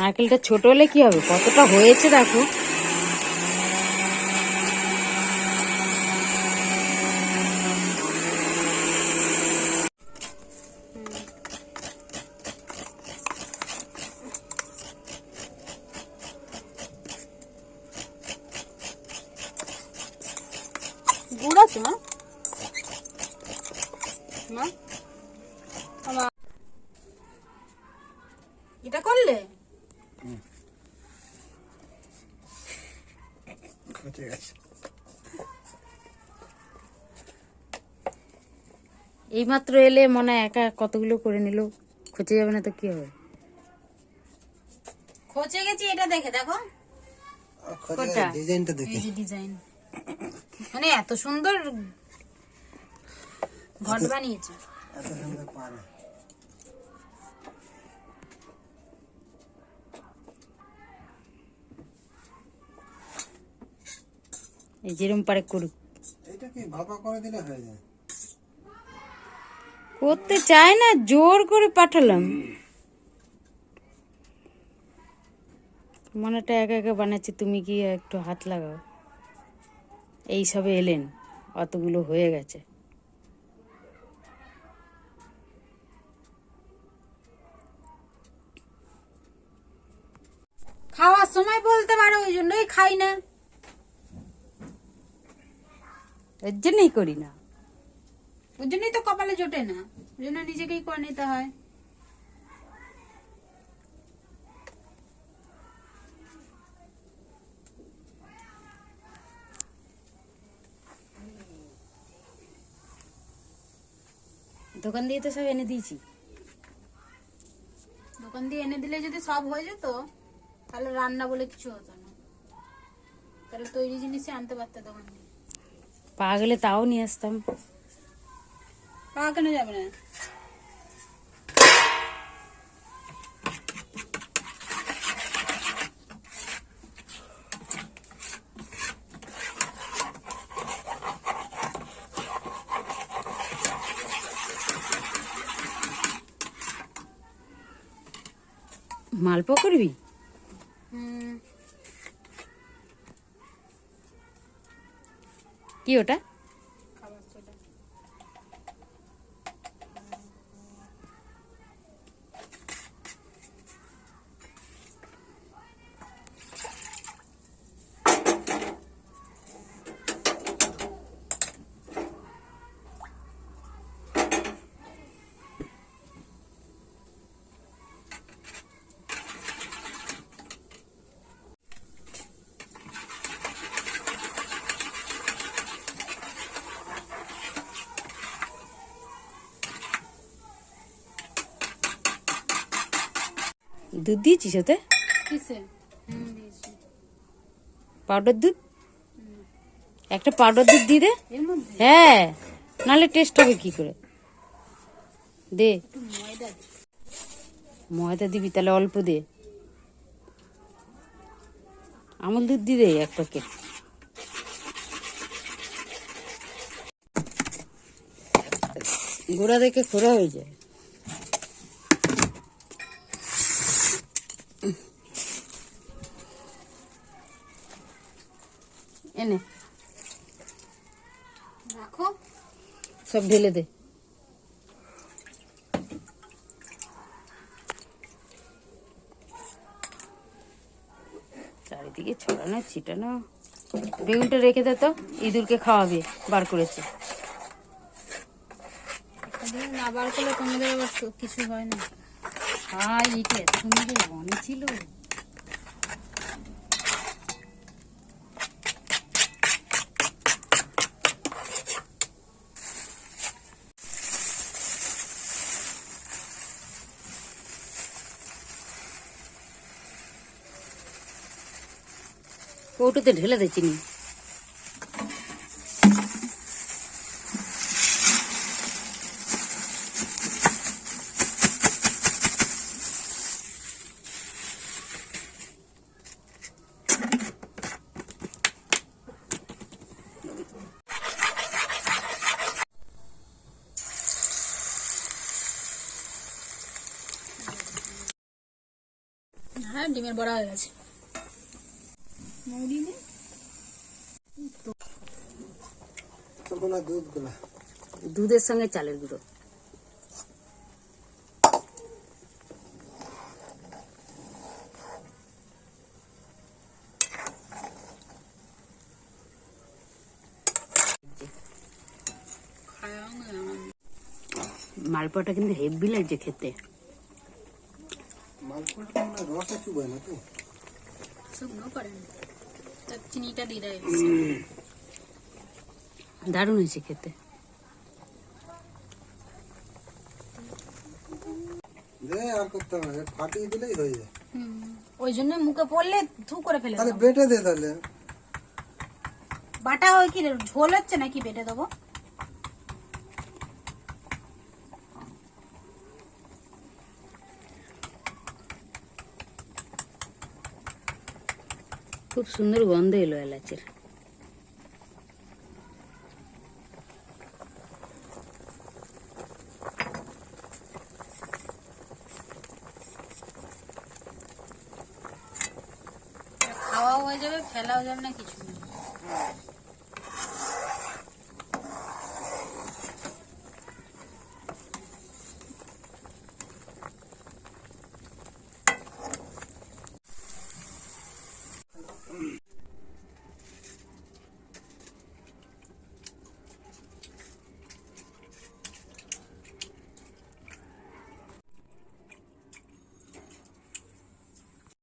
নারকেলটা ছোট হলে কি হবে, কতটা হয়েছে দেখো। গুড় আছে মা, এটা করলে এইমাত্র এলে মনে হয় একা কতগুলো করে নিল, খচে যাবে না তো কি হবে। খচে গেছি, এটা দেখে দেখো ডিজাইনটা দেখে, এই যে ডিজাইন, মানে এত সুন্দর ঘট বানিয়েছে, এত সুন্দর পারে। এই যেরকম পারে করুক, এটা কি ভাপা করে দিলে হয়ে যায়। করতে চায় না, জোর করে পাঠালাম। মনেটা একা একা বানাচ্ছি, তুমি কি একটু হাত লাগাও। এই সবে এলেন, অতগুলো হয়ে গেছে। খাওয়ার সময় বলতে পারো, ওই জন্যই খাই না, এর জন্যই করি না, ওই জন্যই তো কপালে জোটে না, ওই জন্য নিজেকেই করে নিতে হয়। দোকান দিয়ে তো সব এনে দিয়েছি, দোকান দিয়ে এনে দিলে যদি সব হয়ে যেত তাহলে রান্না বলে কিছু হতো না, তাহলে তৈরি জিনিসই আনতে পারতে দোকান দিয়ে। পা গেলে তাও নিয়ে আসতাম, পা কেন যাবে না। মালপো করবি? কি ওটা? দুধ দিয়েছিস ওতে? পাউডার দুধ, একটা পাউডার দুধ দিয়ে দে। হ্যাঁ, নাহলে টেস্ট হবে কি করে, দে। ময়দা দিবি তাহলে অল্প দে, আমুল দুধ দিয়ে দে এক প্যাকেট। গোড়া দেখে খোরা হয়ে যায়। এনে রাখো, সব ঢেলে দে। চারিদিকে ছড়ানো ছিটানো। বেগুনটা রেখে দে তো, ইঁদুরকে খাওয়াবে, বার করেছে। না বার করলে তোমাদের আবার কিছু হয় না। এটা এত সুন্দর মনে ছিল। কৌটোতে ঢেলে দে চিনি। হ্যাঁ ডিমের বড়া হয়ে গেছে। মুড়ি নেই দুধের সঙ্গে চালের গুঁড়ো। মালপোয়াটা কিন্তু হেভি লাগছে খেতে। মালপোয়াটা রসে চুবায় না তো, শুকনো করে না, চিনিটা দিয়ে দেয়। দারুণ হয়েছে খেতে। আর করতে হবে না, ফাটিয়ে দিলেই হয়ে যায়। ওই জন্য মুখে পড়লে থু করে ফেলে তাহলে বেটে দে, তাহলে বাটা হয় কি ঝোল হচ্ছে নাকি বেটে দেবো? খুব সুন্দর গন্ধ এলো এলাচের। খাওয়াও হয়ে যাবে, ফেলাও যাবে না, কিছু না।